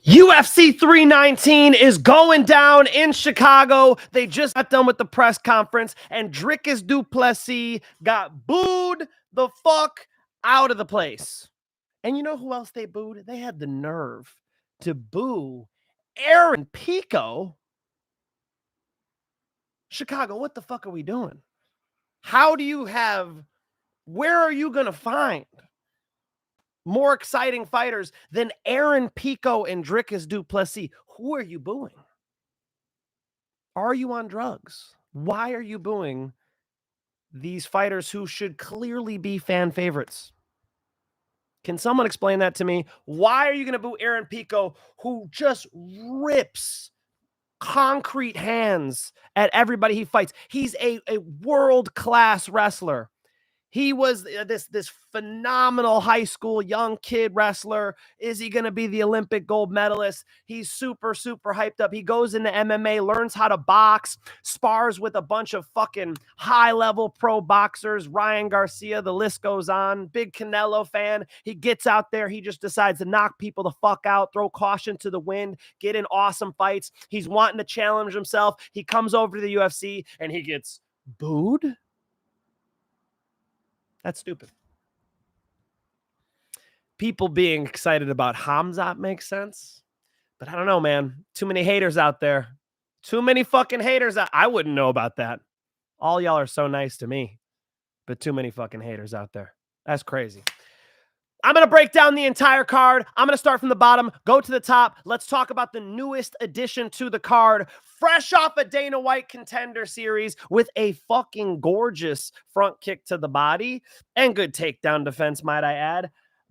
UFC 319 is going down in Chicago. They just got done with the press conference, and Dricus du Plessis got booed the fuck out of the place. And you know who else they booed? They had the nerve to boo Aaron Pico. Chicago, what the fuck are we doing? Where are you going to find more exciting fighters than Aaron Pico and Dricus du Plessis? Who are you booing? Are you on drugs? Why are you booing these fighters who should clearly be fan favorites? Can someone explain that to me? Why are you going to boo Aaron Pico, who just rips concrete hands at everybody he fights? He's a world-class wrestler. He was this phenomenal high school young kid wrestler. Is he going to be the Olympic gold medalist? He's super, super hyped up. He goes into MMA, learns how to box, spars with a bunch of fucking high-level pro boxers, Ryan Garcia, the list goes on. Big Canelo fan. He gets out there. He just decides to knock people the fuck out, throw caution to the wind, get in awesome fights. He's wanting to challenge himself. He comes over to the UFC, and he gets booed. That's stupid. People being excited about Khamzat makes sense. But I don't know, man. Too many haters out there. Too many fucking haters. I wouldn't know about that. All y'all are so nice to me. But too many fucking haters out there. That's crazy. I'm going to break down the entire card. I'm going to start from the bottom, go to the top. Let's talk about the newest addition to the card. Fresh off a Dana White Contender Series with a fucking gorgeous front kick to the body and good takedown defense, might I add.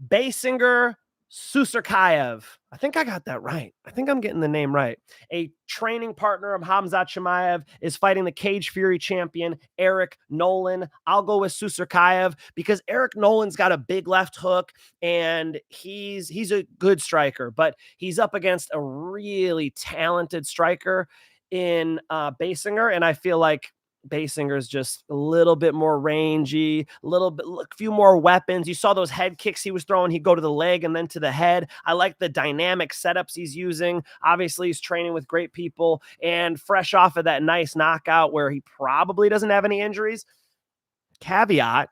Basinger Susurkayev. I think I got that right. I think I'm getting the name right. A training partner of Khamzat Chimaev is fighting the Cage Fury champion, Eric Nolan. I'll go with Susurkayev because Eric Nolan's got a big left hook and he's a good striker, but he's up against a really talented striker in Basinger, and I feel like Basinger is just a little bit more rangy, a few more weapons. You saw those head kicks he was throwing. He'd go to the leg and then to the head. I like the dynamic setups he's using. Obviously, he's training with great people and fresh off of that nice knockout where he probably doesn't have any injuries. Caveat,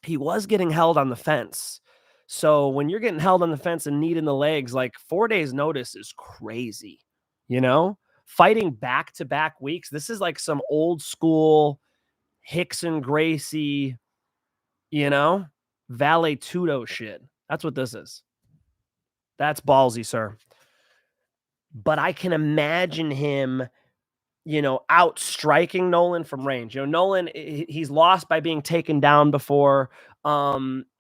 he was getting held on the fence. So when you're getting held on the fence and kneed in the legs, like 4 days notice is crazy, you know? Fighting back-to-back weeks. This is like some old school Hickson Gracie, Valet Tudo shit. That's what this is. That's ballsy, sir. But I can imagine him, out striking Nolan from range. Nolan, he's lost by being taken down before.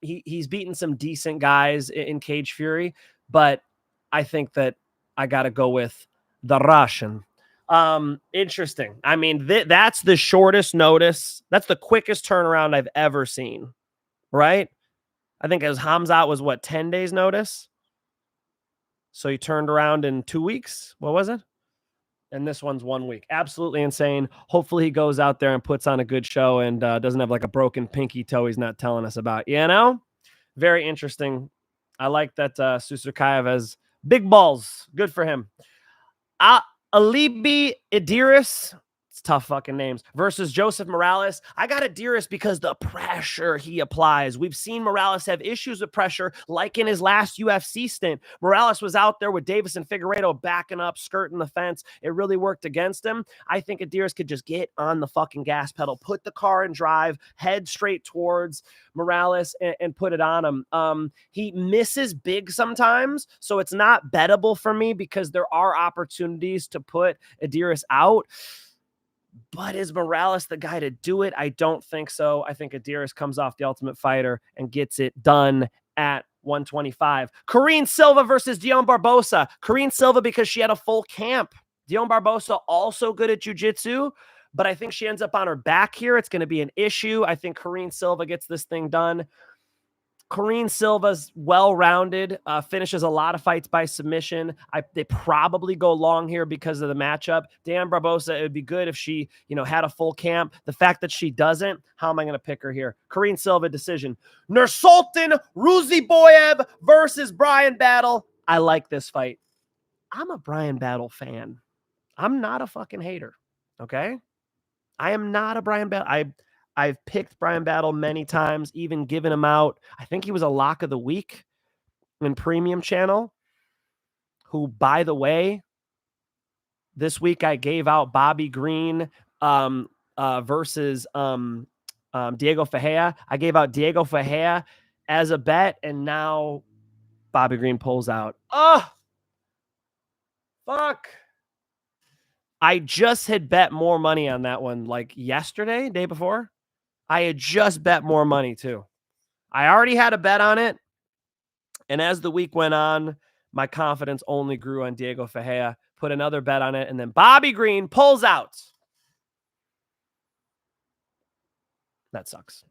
He's beaten some decent guys in Cage Fury, but I think that I got to go with the Russian. Interesting. I mean, that's the shortest notice. That's the quickest turnaround I've ever seen, right? I think as Khamzat was 10 days notice. So he turned around in 2 weeks. What was it? And this one's 1 week. Absolutely insane. Hopefully he goes out there and puts on a good show and doesn't have like a broken pinky toe he's not telling us about, Very interesting. I like that Susurkayev has big balls. Good for him. Alibi Adiris, it's tough fucking names, versus Joseph Morales. I got Adiris because the pressure he applies. We've seen Morales have issues with pressure, like in his last UFC stint. Morales was out there with Davis and Figueiredo backing up, skirting the fence. It really worked against him. I think Adiris could just get on the fucking gas pedal, put the car in drive, head straight towards Morales and put it on him. He misses big sometimes, so it's not bettable for me because there are opportunities to put Adiris out. But is Morales the guy to do it? I don't think so. I think Adiris comes off the Ultimate Fighter and gets it done at 125. Karine Silva versus Dion Barbosa. Karine Silva because she had a full camp. Dion Barbosa also good at jiu-jitsu, but I think she ends up on her back here. It's going to be an issue. I think Karine Silva gets this thing done. Karine Silva's well-rounded, finishes a lot of fights by submission. They probably go long here because of the matchup. Dan Barbosa, it would be good if she, had a full camp. The fact that she doesn't, how am I going to pick her here? Karine Silva decision. Nursultan Ruziboev versus Brian Battle. I like this fight. I'm a Brian Battle fan. I'm not a fucking hater. Okay. I am not a Brian Battle. I've picked Brian Battle many times, even given him out. I think he was a lock of the week in Premium Channel, who, by the way, this week I gave out Bobby Green versus Diego Ferreira. I gave out Diego Ferreira as a bet, and now Bobby Green pulls out. Oh, fuck. I just had bet more money on that one like yesterday, day before. I had just bet more money too. I already had a bet on it. And as the week went on, my confidence only grew on Diego Ferreira. Put another bet on it. And then Bobby Green pulls out. That sucks.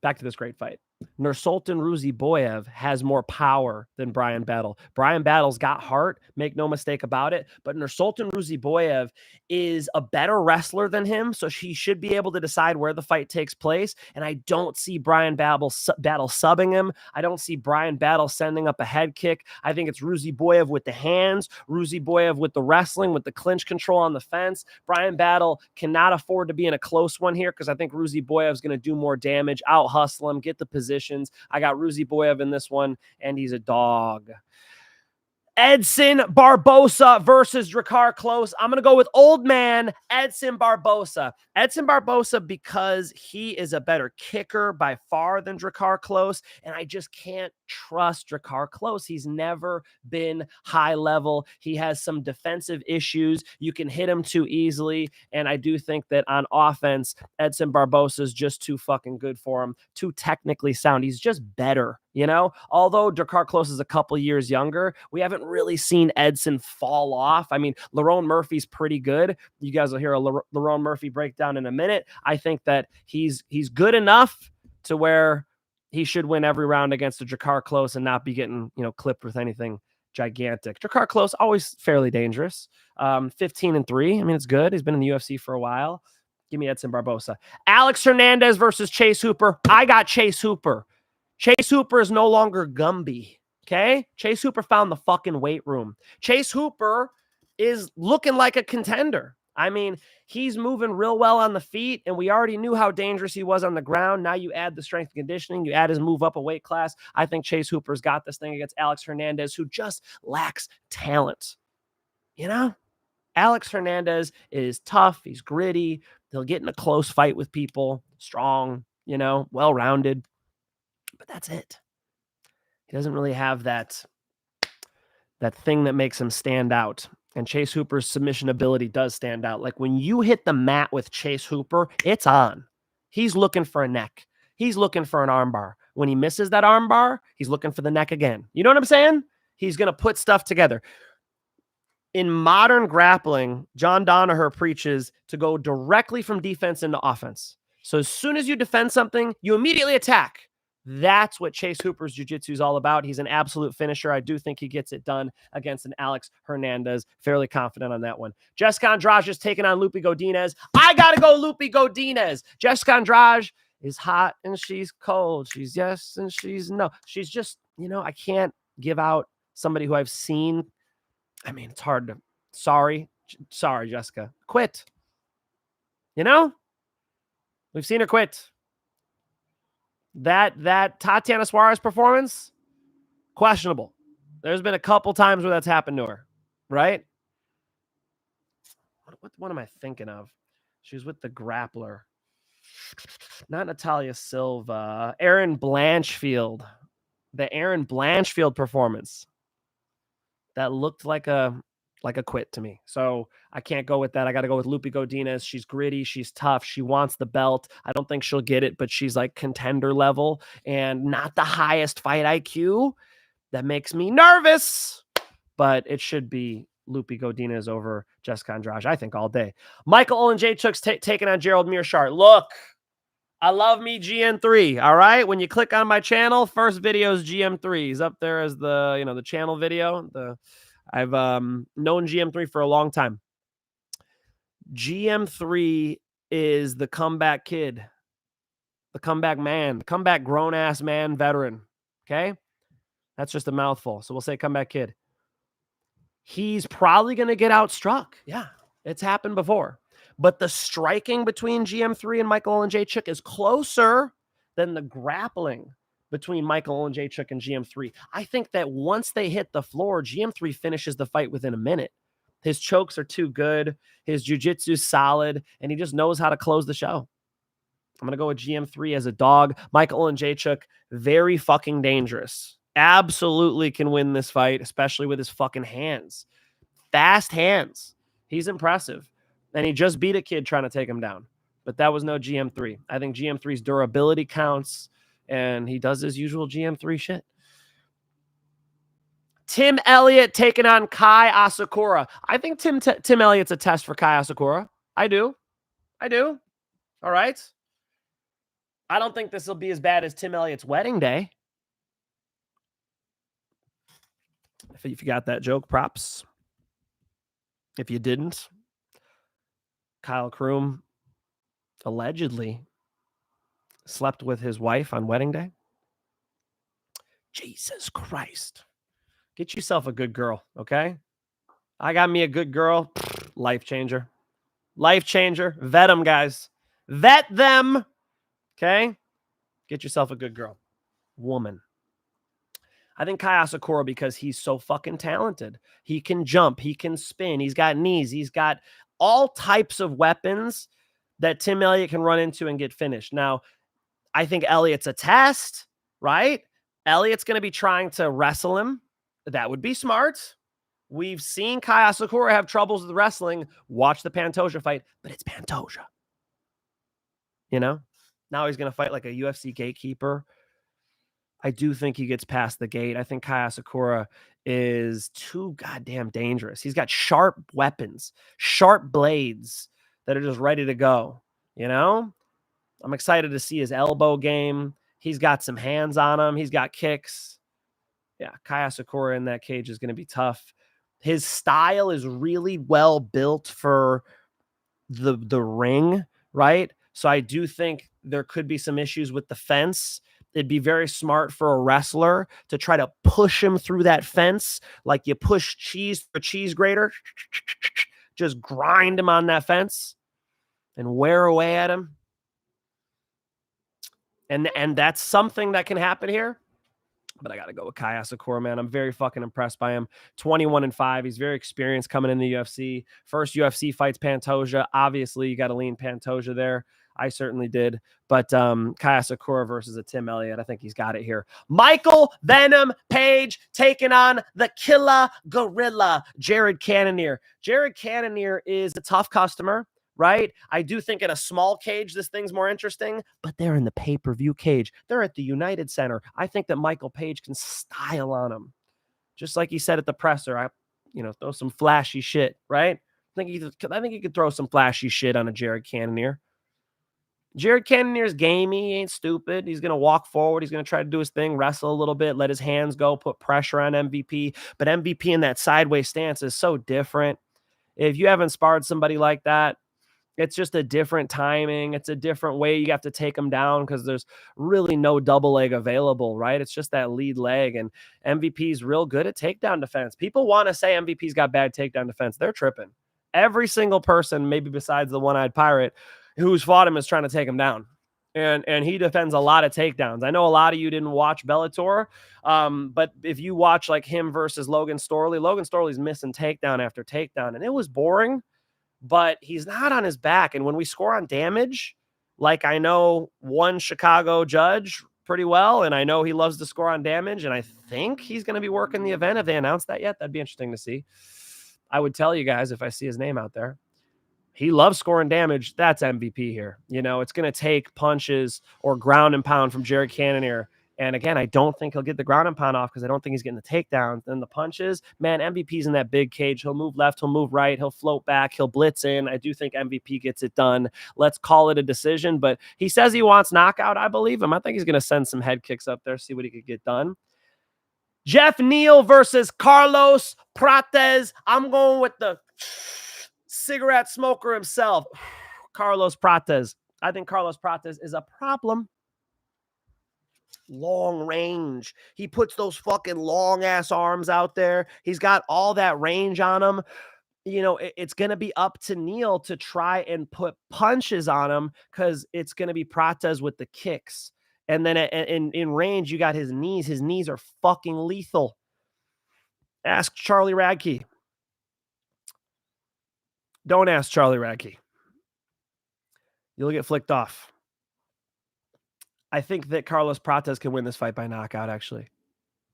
Back to this great fight. Nursultan Ruziboev has more power than Brian Battle. Brian Battle's got heart, make no mistake about it, but Nursultan Ruziboev is a better wrestler than him, so he should be able to decide where the fight takes place, and I don't see Brian Battle subbing him. I don't see Brian Battle sending up a head kick. I think it's Ruziboev with the hands, Ruziboev with the wrestling, with the clinch control on the fence. Brian Battle cannot afford to be in a close one here because I think Ruziboev is going to do more damage, out-hustle him, get the positions. I got Ruziboev in this one, and he's a dog. Edson Barbosa versus Klose. I'm going to go with old man Edson Barbosa. Edson Barbosa because he is a better kicker by far than Klose, and I just can't trust Klose. He's never been high level. He has some defensive issues. You can hit him too easily, and I do think that on offense, Edson Barbosa is just too fucking good for him, too technically sound. He's just better. You know, although Klose is a couple years younger, we haven't really seen Edson fall off. I mean, Lerone Murphy's pretty good. You guys will hear a Lerone Murphy breakdown in a minute. I think that he's good enough to where he should win every round against a Klose and not be getting, clipped with anything gigantic. Klose, always fairly dangerous. 15-3. I mean, it's good. He's been in the UFC for a while. Give me Edson Barbosa. Alex Hernandez versus Chase Hooper. I got Chase Hooper. Chase Hooper is no longer Gumby, okay? Chase Hooper found the fucking weight room. Chase Hooper is looking like a contender. I mean, he's moving real well on the feet, and we already knew how dangerous he was on the ground. Now you add the strength and conditioning, you add his move up a weight class. I think Chase Hooper's got this thing against Alex Hernandez, who just lacks talent. Alex Hernandez is tough. He's gritty. He'll get in a close fight with people. Strong, well-rounded. But that's it. He doesn't really have that thing that makes him stand out. And Chase Hooper's submission ability does stand out. Like when you hit the mat with Chase Hooper, it's on. He's looking for a neck. He's looking for an armbar. When he misses that armbar, he's looking for the neck again. You know what I'm saying? He's going to put stuff together. In modern grappling, John Danaher preaches to go directly from defense into offense. So as soon as you defend something, you immediately attack. That's what Chase Hooper's jiu-jitsu is all about. He's an absolute finisher. I do think he gets it done against an Alex Hernandez. Fairly confident on that one. Jessica Andrade is taking on Loopy Godinez. I got to go Loopy Godinez. Jessica Andrade is hot and she's cold. She's yes and she's no. She's just, I can't give out somebody who I've seen. I mean, it's hard to, sorry, Jessica. Quit. We've seen her quit. That Tatiana Suarez performance, questionable. There's been a couple times where that's happened to her, right? What am I thinking of? She was with the grappler. Not Natalia Silva. Aaron Blanchfield. The Aaron Blanchfield performance. That looked like a quit to me. So I can't go with that. I got to go with Loopy Godinez. She's gritty. She's tough. She wants the belt. I don't think she'll get it, but she's like contender level and not the highest fight IQ. That makes me nervous, but it should be Loopy Godinez over Jessica Andrade, I think, all day. Michael Olejechuk's taking on Gerald Meerschaert. Look, I love me GM3. All right. When you click on my channel, first video is GM3. He's up there as the channel video. I've known GM3 for a long time. GM3 is the comeback kid, the comeback man, the comeback grown-ass man veteran, okay? That's just a mouthful, so we'll say comeback kid. he's probably going to get outstruck. Yeah, it's happened before. But the striking between GM3 and Michael Olejechuk is closer than the grappling between Michael Olejechuk and GM3. I think that once they hit the floor, GM3 finishes the fight within a minute. His chokes are too good. His jiu-jitsu's solid, and he just knows how to close the show. I'm going to go with GM3 as a dog. Michael Olejechuk, very fucking dangerous. Absolutely can win this fight, especially with his fucking hands. Fast hands. He's impressive. And he just beat a kid trying to take him down. But that was no GM3. I think GM3's durability counts, and he does his usual GM3 shit. Tim Elliott taking on Kai Asakura. I think Tim Elliott's a test for Kai Asakura. I do. All right. I don't think this will be as bad as Tim Elliott's wedding day. If you got that joke, props. If you didn't, Kyle Kroom allegedly slept with his wife on wedding day. Jesus Christ. Get yourself a good girl, okay? I got me a good girl. Life changer. Life changer. Vet them, guys. Vet them. Okay? Get yourself a good girl. Woman. I think Kai Asakura, because he's so fucking talented. He can jump. He can spin. He's got knees. He's got all types of weapons that Tim Elliott can run into and get finished. Now, I think Elliott's a test, right? Elliott's going to be trying to wrestle him. That would be smart. We've seen Kai Asakura have troubles with wrestling. Watch the Pantoja fight, but it's Pantoja. You know? Now he's going to fight like a UFC gatekeeper. I do think he gets past the gate. I think Kai Asakura is too goddamn dangerous. He's got sharp weapons, sharp blades that are just ready to go. You know? I'm excited to see his elbow game. He's got some hands on him. He's got kicks. Yeah, Kai Asakura in that cage is going to be tough. His style is really well built for the ring, right? So I do think there could be some issues with the fence. It'd be very smart for a wrestler to try to push him through that fence like you push cheese for a cheese grater. Just grind him on that fence and wear away at him. And that's something that can happen here. But I got to go with Kai Asakura, man. I'm very fucking impressed by him. 21-5. He's very experienced coming in the UFC. First UFC fights Pantoja. Obviously, you got to lean Pantoja there. I certainly did. But Kai Asakura versus a Tim Elliott, I think he's got it here. Michael Venom Page taking on the Killer Gorilla, Jerrod Cannonier. Jerrod Cannonier is a tough customer, right? I do think in a small cage, this thing's more interesting, but they're in the pay-per-view cage. They're at the United Center. I think that Michael Page can style on him. Just like he said at the presser, throw some flashy shit, right? I think he could throw some flashy shit on a Jerrod Cannonier. Jerrod Cannonier's gamey. He ain't stupid. He's going to walk forward. He's going to try to do his thing, wrestle a little bit, let his hands go, put pressure on MVP. But MVP in that sideways stance is so different. If you haven't sparred somebody like that, it's just a different timing. It's a different way you have to take them down because there's really no double leg available, right? It's just that lead leg, and MVP's real good at takedown defense. People want to say MVP's got bad takedown defense. They're tripping. Every single person, maybe besides the one-eyed pirate, who's fought him is trying to take him down. And he defends a lot of takedowns. I know a lot of you didn't watch Bellator, but if you watch like him versus Logan Storley's missing takedown after takedown, and it was boring. But he's not on his back. And when we score on damage, like I know one Chicago judge pretty well, and I know he loves to score on damage, and I think he's going to be working the event. Have they announced that yet? That'd be interesting to see. I would tell you guys if I see his name out there. He loves scoring damage. That's MVP here. It's going to take punches or ground and pound from Jerrod Cannonier. And again, I don't think he'll get the ground and pound off because I don't think he's getting the takedowns. Then the punches, man, MVP's in that big cage. He'll move left, he'll move right, he'll float back, he'll blitz in. I do think MVP gets it done. Let's call it a decision. But he says he wants knockout. I believe him. I think he's going to send some head kicks up there, see what he could get done. Geoff Neal versus Carlos Prates. I'm going with the cigarette smoker himself, Carlos Prates. I think Carlos Prates is a problem. long range. He puts those fucking long ass arms out there. He's got all that range on him. You know, it's going to be up to Neal to try and put punches on him because it's going to be Prates with the kicks. And then in range, you got his knees. His knees are fucking lethal. Ask Charlie Radke. Don't ask Charlie Radke. You'll get flicked off. I think that Carlos Prates can win this fight by knockout, actually.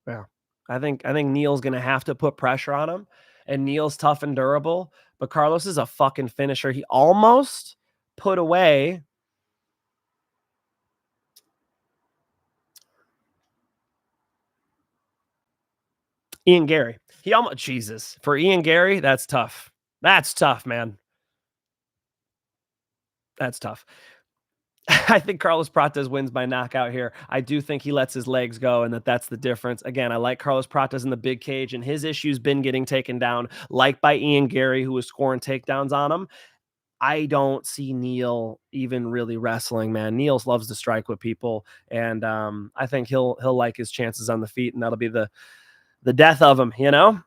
Yeah. I think Neal's going to have to put pressure on him, and Neal's tough and durable, but Carlos is a fucking finisher. He almost put away Ian Gary. He almost, Jesus, for Ian Gary, that's tough. That's tough, man. That's tough. I think Carlos Prates wins by knockout here. I do think he lets his legs go, and that's the difference. Again, I like Carlos Prates in the big cage, and his issue's been getting taken down, like by Ian Gary, who was scoring takedowns on him. I don't see Neal even really wrestling, man. Neal loves to strike with people, and I think he'll like his chances on the feet, and that'll be the death of him, you know?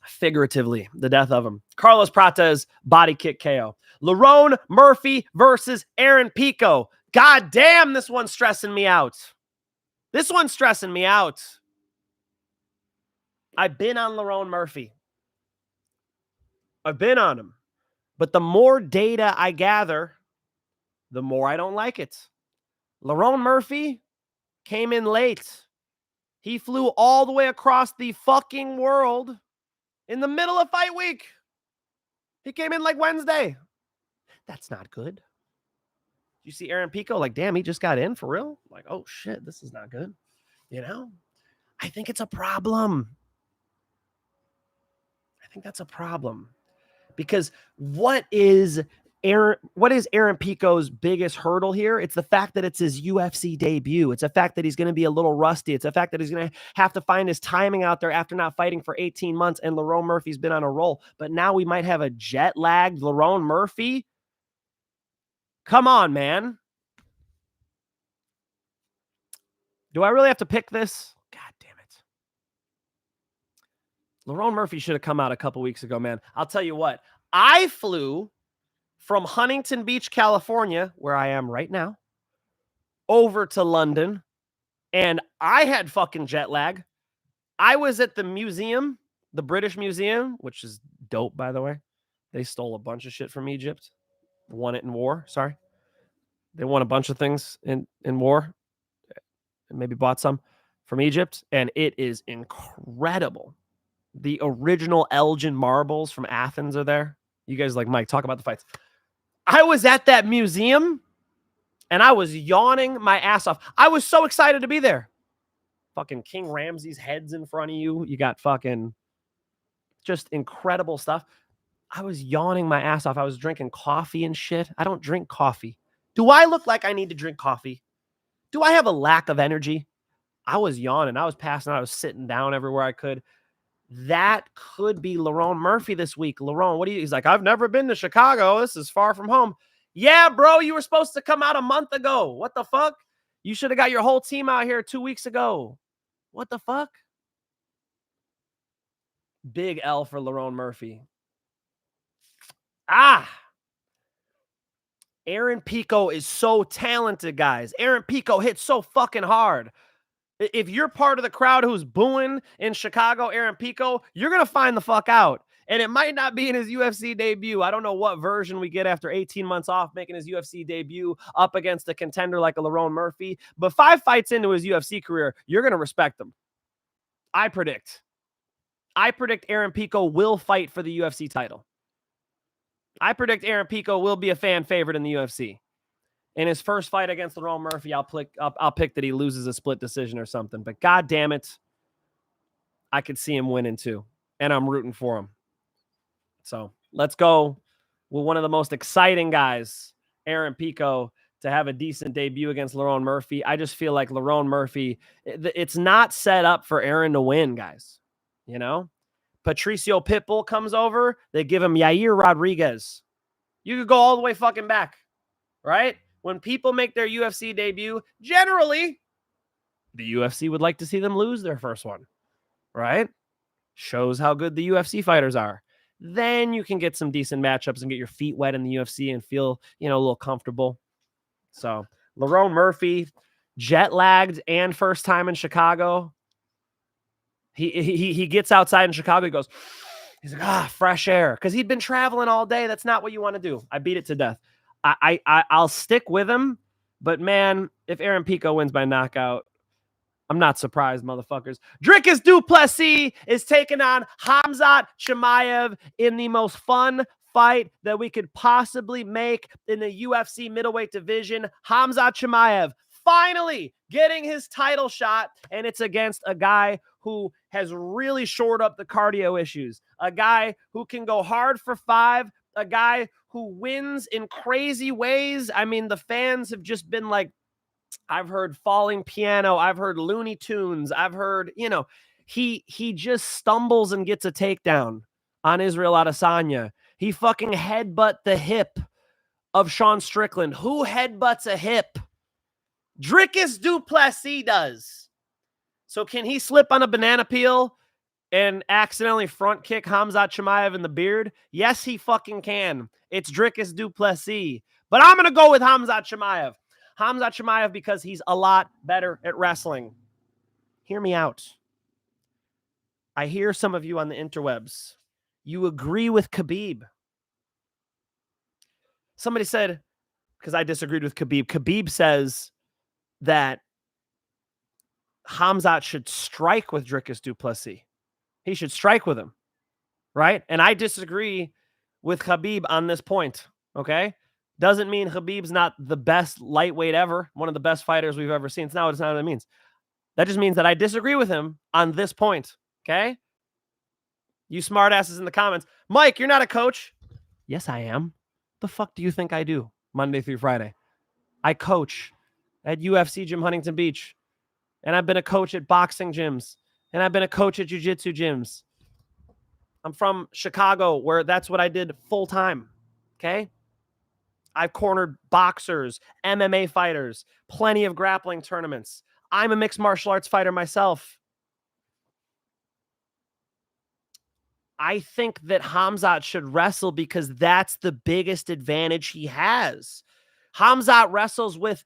Figuratively, the death of him. Carlos Prates, body kick KO. Lerone Murphy versus Aaron Pico. God damn, this one's stressing me out. This one's stressing me out. I've been on Lerone Murphy. I've been on him. But the more data I gather, the more I don't like it. Lerone Murphy came in late. He flew all the way across the fucking world in the middle of fight week. He came in like Wednesday. That's not good. You see Aaron Pico, like, damn, he just got in for real? Like, oh shit, this is not good. You know? I think it's a problem. I think that's a problem. Because what is Aaron Pico's biggest hurdle here? It's the fact that it's his UFC debut. It's the fact that he's going to be a little rusty. It's the fact that he's going to have to find his timing out there after not fighting for 18 months, and Lerone Murphy's been on a roll. But now we might have a jet-lagged Lerone Murphy. Come on, man. Do I really have to pick this? God damn it. Lerone Murphy should have come out a couple weeks ago, man. I'll tell you what. I flew from Huntington Beach, California, where I am right now, over to London, and I had fucking jet lag. I was at the museum, the British Museum, which is dope, by the way. They stole a bunch of shit from Egypt. Won it in war. Sorry. They won a bunch of things in war. And maybe bought some from Egypt. And it is incredible. The original Elgin marbles from Athens are there. You guys like, Mike, talk about the fights. I was at that museum and I was yawning my ass off. I was so excited to be there. Fucking King Ramses' head's in front of you. You got fucking just incredible stuff. I was yawning my ass off. I was drinking coffee and shit. I don't drink coffee. Do I look like I need to drink coffee? Do I have a lack of energy? I was yawning. I was passing out. I was sitting down everywhere I could. That could be Lerone Murphy this week. Lerone, what do you? He's like, I've never been to Chicago. This is far from home. Yeah, bro, you were supposed to come out a month ago. What the fuck? You should have got your whole team out here 2 weeks ago. What the fuck? Big L for Lerone Murphy. Aaron Pico is so talented, guys. Aaron Pico hits so fucking hard. If you're part of the crowd who's booing in Chicago, Aaron Pico, you're going to find the fuck out. And it might not be in his UFC debut. I don't know what version we get after 18 months off making his UFC debut up against a contender like a Lerone Murphy. But 5 fights into his UFC career, you're going to respect him. I predict Aaron Pico will fight for the UFC title. I predict Aaron Pico will be a fan favorite in the UFC. In his first fight against Lerone Murphy, I'll pick that he loses a split decision or something. But God damn it, I could see him winning too. And I'm rooting for him. So let's go with one of the most exciting guys, Aaron Pico, to have a decent debut against Lerone Murphy. I just feel like Lerone Murphy, it's not set up for Aaron to win, guys. You know? Patricio Pitbull comes over, they give him Yair Rodriguez. You could go all the way fucking back, right? When people make their UFC debut, generally, The UFC would like to see them lose their first one, right? Shows how good the UFC fighters are. Then you can get some decent matchups and get your feet wet in the UFC and feel, a little comfortable. So Lerone Murphy, jet lagged and first time in Chicago. He gets outside in Chicago. He's like, fresh air. Because he'd been traveling all day. That's not what you want to do. I beat it to death. I'll stick with him. But man, if Aaron Pico wins by knockout, I'm not surprised, motherfuckers. Dricus du Plessis is taking on Khamzat Chimaev in the most fun fight that we could possibly make in the UFC middleweight division. Khamzat Chimaev finally getting his title shot, and it's against a guy who has really shored up the cardio issues, a guy who can go hard for 5, a guy who wins in crazy ways. I mean, the fans have just been like, I've heard falling piano. I've heard Looney Tunes. I've heard, he just stumbles and gets a takedown on Israel Adesanya. He fucking headbutt the hip of Sean Strickland. Who headbutts a hip? Dricus du Plessis does. So can he slip on a banana peel and accidentally front kick Khamzat Chimaev in the beard? Yes, he fucking can. It's Dricus du Plessis. But I'm going to go with Khamzat Chimaev. Khamzat Chimaev because he's a lot better at wrestling. Hear me out. I hear some of you on the interwebs. You agree with Khabib. Somebody said, because I disagreed with Khabib, Khabib says that Khamzat should strike with Dricus du Plessis. He should strike with him, right? And I disagree with Khabib on this point, okay? Doesn't mean Khabib's not the best lightweight ever, one of the best fighters we've ever seen. It's not what it means. That just means that I disagree with him on this point, okay? You smartasses in the comments. Mike, you're not a coach. Yes, I am. The fuck do you think I do Monday through Friday? I coach at UFC Gym Huntington Beach, and I've been a coach at boxing gyms, and I've been a coach at jiu-jitsu gyms. I'm from Chicago, where that's what I did full time, okay? I've cornered boxers, MMA fighters, plenty of grappling tournaments. I'm a mixed martial arts fighter myself. I think that Khamzat should wrestle because that's the biggest advantage he has. Khamzat wrestles with,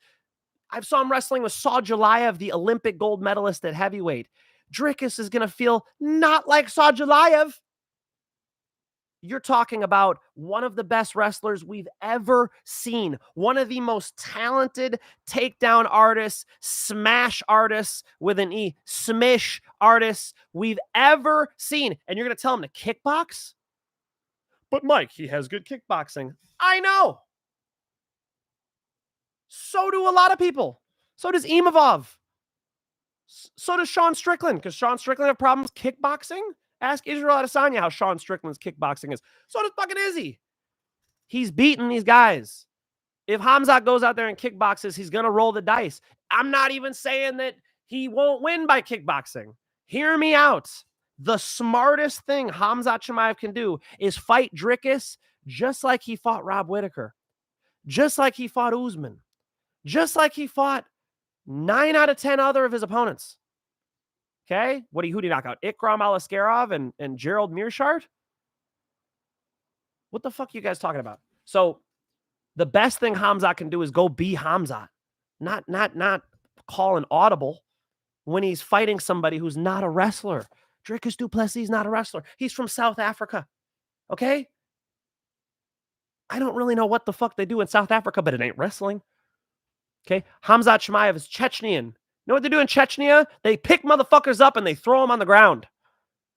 I saw him wrestling with Saudjalayev, the Olympic gold medalist at heavyweight. Dricus is going to feel not like Saudjalayev. You're talking about one of the best wrestlers we've ever seen. One of the most talented takedown artists, smash artists with an E, smish artists we've ever seen. And you're going to tell him to kickbox? But Mike, he has good kickboxing. I know. So do a lot of people. So does Imavov. So does Sean Strickland, because Sean Strickland have problems kickboxing. Ask Israel Adesanya how Sean Strickland's kickboxing is. So does fucking Izzy. He's beating these guys. If Khamzat goes out there and kickboxes, he's going to roll the dice. I'm not even saying that he won't win by kickboxing. Hear me out. The smartest thing Khamzat Chimaev can do is fight Dricus just like he fought Rob Whittaker. Just like he fought Usman. Just like he fought 9 out of 10 other of his opponents. Okay, who did he knock out? Ikram Aliskerov and Gerald Meerschaert? What the fuck are you guys talking about? So the best thing Khamzat can do is go be Khamzat. Not call an audible when he's fighting somebody who's not a wrestler. Dricus du Plessis is not a wrestler. He's from South Africa. Okay? I don't really know what the fuck they do in South Africa, but it ain't wrestling. Okay? Khamzat Chimaev is Chechnyan. You know what they do in Chechnya? They pick motherfuckers up and they throw them on the ground.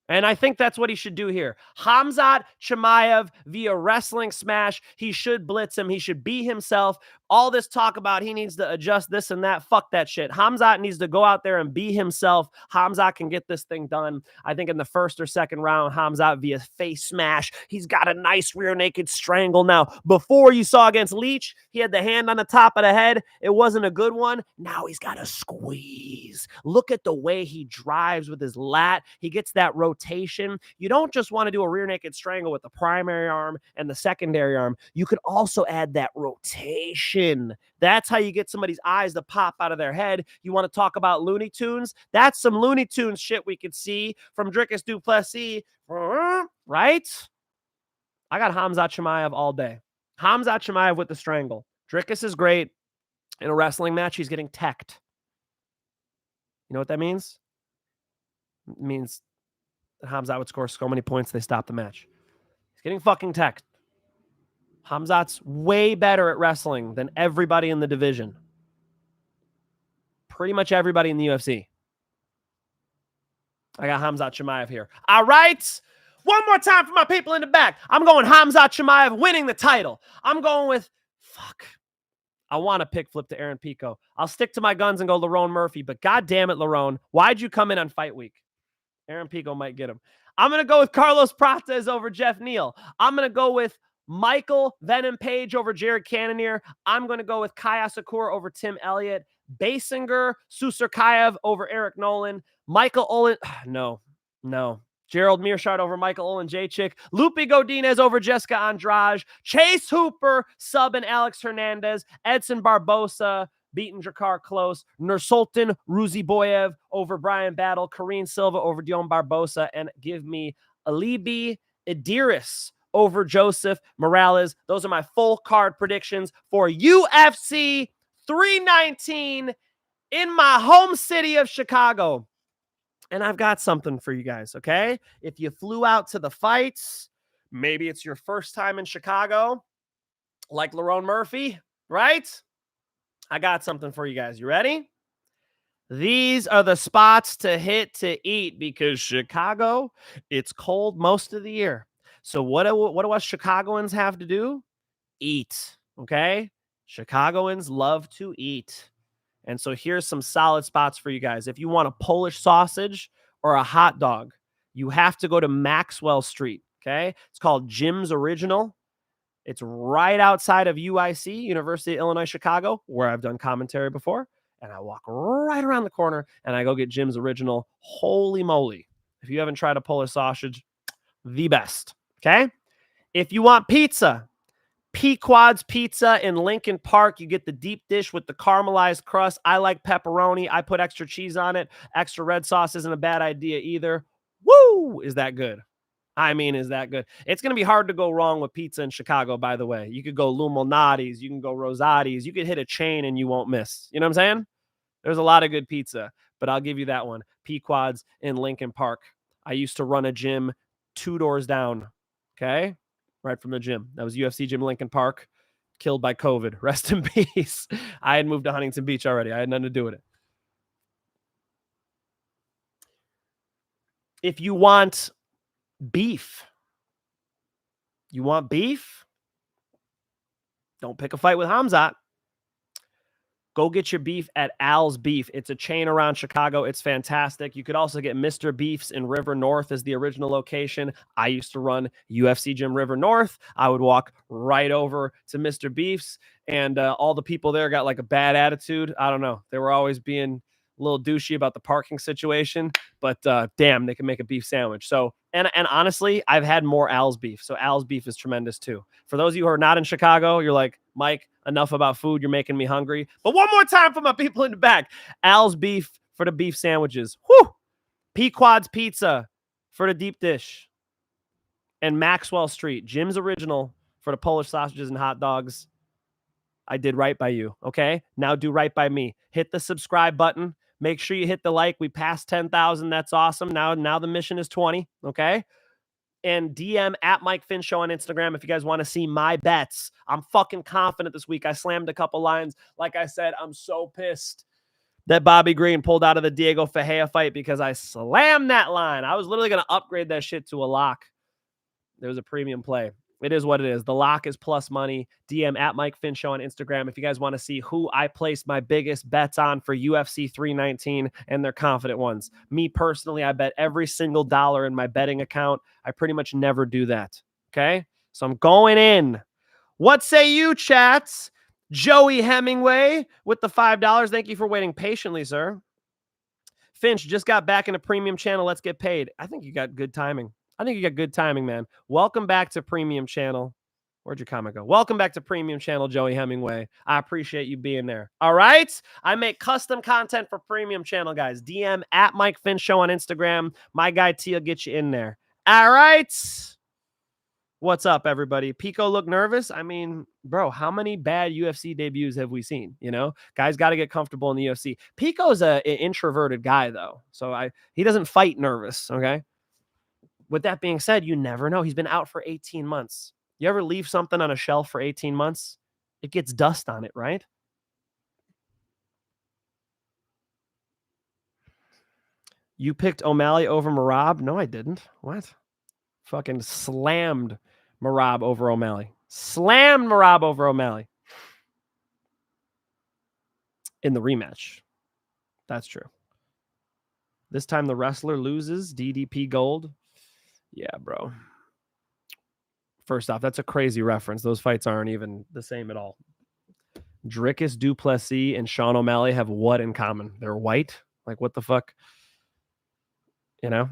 And I think that's what he should do here. Khamzat Chimaev via wrestling smash. He should blitz him. He should be himself. All this talk about he needs to adjust this and that. Fuck that shit. Khamzat needs to go out there and be himself. Khamzat can get this thing done. I think in the first or second round, Khamzat via face smash. He's got a nice rear naked strangle now. Before you saw against Leach, he had the hand on the top of the head. It wasn't a good one. Now he's got a squeeze. Look at the way he drives with his lat. He gets that rotation. You don't just want to do a rear naked strangle with the primary arm and the secondary arm. You could also add that rotation action. That's how you get somebody's eyes to pop out of their head. You want to talk about Looney Tunes? That's some Looney Tunes shit we could see from Dricus du Plessis, right? I got Khamzat Chimaev all day. Khamzat Chimaev with the strangle. Dricus is great. In a wrestling match, he's getting teched. You know what that means? It means that Khamzat would score so many points, they stop the match. He's getting fucking teched. Khamzat's way better at wrestling than everybody in the division. Pretty much everybody in the UFC. I got Khamzat Chimaev here. All right. One more time for my people in the back. I'm going Khamzat Chimaev winning the title. I'm going with, I want to pick flip to Aaron Pico. I'll stick to my guns and go Lerone Murphy, but God damn it, Lerone. Why'd you come in on fight week? Aaron Pico might get him. I'm going to go with Carlos Prates over Geoff Neal. I'm going to go with Michael Venom Page over Jerrod Cannonier. I'm going to go with Kai Asakura over Tim Elliott. Basinger, Susurkayev over Eric Nolan. Michael Olin. No. Gerald Meerschaert over Michael Olejechuk. Loopy Godinez over Jessica Andrade. Chase Hooper subbing Alex Hernandez. Edson Barbosa beating Klose. Nursultan Ruziboev over Brian Battle. Kareem Silva over Dion Barbosa. And give me Alibi Adiris over Joseph Morales. Those are my full card predictions for UFC 319 in my home city of Chicago. And I've got something for you guys, okay? If you flew out to the fights, maybe it's your first time in Chicago, like Lerone Murphy, right? I got something for you guys. You ready? These are the spots to hit to eat because Chicago, it's cold most of the year. So what do us Chicagoans have to do? Eat, okay? Chicagoans love to eat. And so here's some solid spots for you guys. If you want a Polish sausage or a hot dog, you have to go to Maxwell Street, okay? It's called Jim's Original. It's right outside of UIC, University of Illinois, Chicago, where I've done commentary before. And I walk right around the corner and I go get Jim's Original. Holy moly. If you haven't tried a Polish sausage, the best, okay? If you want pizza, Pequod's Pizza in Lincoln Park. You get the deep dish with the caramelized crust. I like pepperoni. I put extra cheese on it. Extra red sauce isn't a bad idea either. Woo! Is that good? I mean, is that good? It's going to be hard to go wrong with pizza in Chicago, by the way. You could go Lumalnati's. You can go Rosati's. You could hit a chain and you won't miss. You know what I'm saying? There's a lot of good pizza, but I'll give you that one. Pequod's in Lincoln Park. I used to run a gym 2 doors down, okay? Right from the gym. That was UFC Gym Lincoln Park, killed by COVID. Rest in peace. I had moved to Huntington Beach already. I had nothing to do with it. If you want beef, don't pick a fight with Khamzat. Go get your beef at Al's Beef. It's a chain around Chicago. It's fantastic. You could also get Mr. Beef's in River North as the original location. I used to run UFC Gym River North. I would walk right over to Mr. Beef's, and all the people there got like a bad attitude. I don't know. They were always being a little douchey about the parking situation, but damn, they can make a beef sandwich. So, and honestly, I've had more Al's Beef. So Al's Beef is tremendous too. For those of you who are not in Chicago, you're like, Mike, enough about food. You're making me hungry. But one more time for my people in the back. Al's Beef for the beef sandwiches. Whoo! Pequod's Pizza for the deep dish. And Maxwell Street, Jim's Original for the Polish sausages and hot dogs. I did right by you, okay? Now do right by me. Hit the subscribe button. Make sure you hit the like. We passed 10,000. That's awesome. Now the mission is 20, okay? And DM at Mike Finn Show on Instagram if you guys want to see my bets. I'm fucking confident this week. I slammed a couple lines. Like I said, I'm so pissed that Bobby Green pulled out of the Diego Ferreira fight because I slammed that line. I was literally going to upgrade that shit to a lock. There was a premium play. It is what it is. The lock is plus money. DM at Mike Finn Show on Instagram if you guys want to see who I placed my biggest bets on for UFC 319 and their confident ones. Me personally, I bet every single dollar in my betting account. I pretty much never do that. Okay? So I'm going in. What say you, chats? Joey Hemingway with the $5. Thank you for waiting patiently, sir. Finch just got back in a premium channel. Let's get paid. I think you got good timing. Man. Welcome back to Premium Channel. Where'd your comment go? Welcome back to Premium Channel, Joey Hemingway. I appreciate you being there. All right? I make custom content for Premium Channel, guys. DM at Mike Finch Show on Instagram. My guy T will get you in there. All right? What's up, everybody? Pico look nervous? I mean, bro, how many bad UFC debuts have we seen? You know, guys got to get comfortable in the UFC. Pico's an introverted guy, though. So he doesn't fight nervous, okay? With that being said, you never know. He's been out for 18 months. You ever leave something on a shelf for 18 months? It gets dust on it, right? You picked O'Malley over Merab? No, I didn't. What? Fucking slammed Merab over O'Malley. Slammed Merab over O'Malley. In the rematch. That's true. This time the wrestler loses. DDP gold. Yeah, bro. First off, that's a crazy reference. Those fights aren't even the same at all. Dricus, Plessis, and Sean O'Malley have what in common? They're white? Like, what the fuck? You know?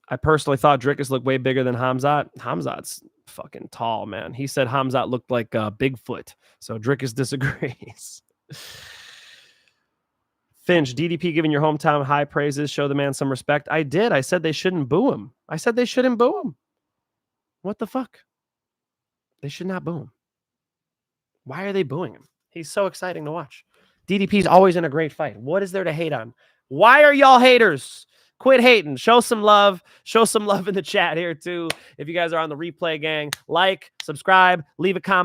I personally thought Dricus looked way bigger than Khamzat. Khamzat's fucking tall, man. He said Khamzat looked like Bigfoot. So Dricus disagrees. Finch, DDP giving your hometown high praises. Show the man some respect. I did. I said they shouldn't boo him. What the fuck? They should not boo him. Why are they booing him? He's so exciting to watch. DDP's always in a great fight. What is there to hate on? Why are y'all haters? Quit hating. Show some love. Show some love in the chat here, too. If you guys are on the replay gang, like, subscribe, leave a comment.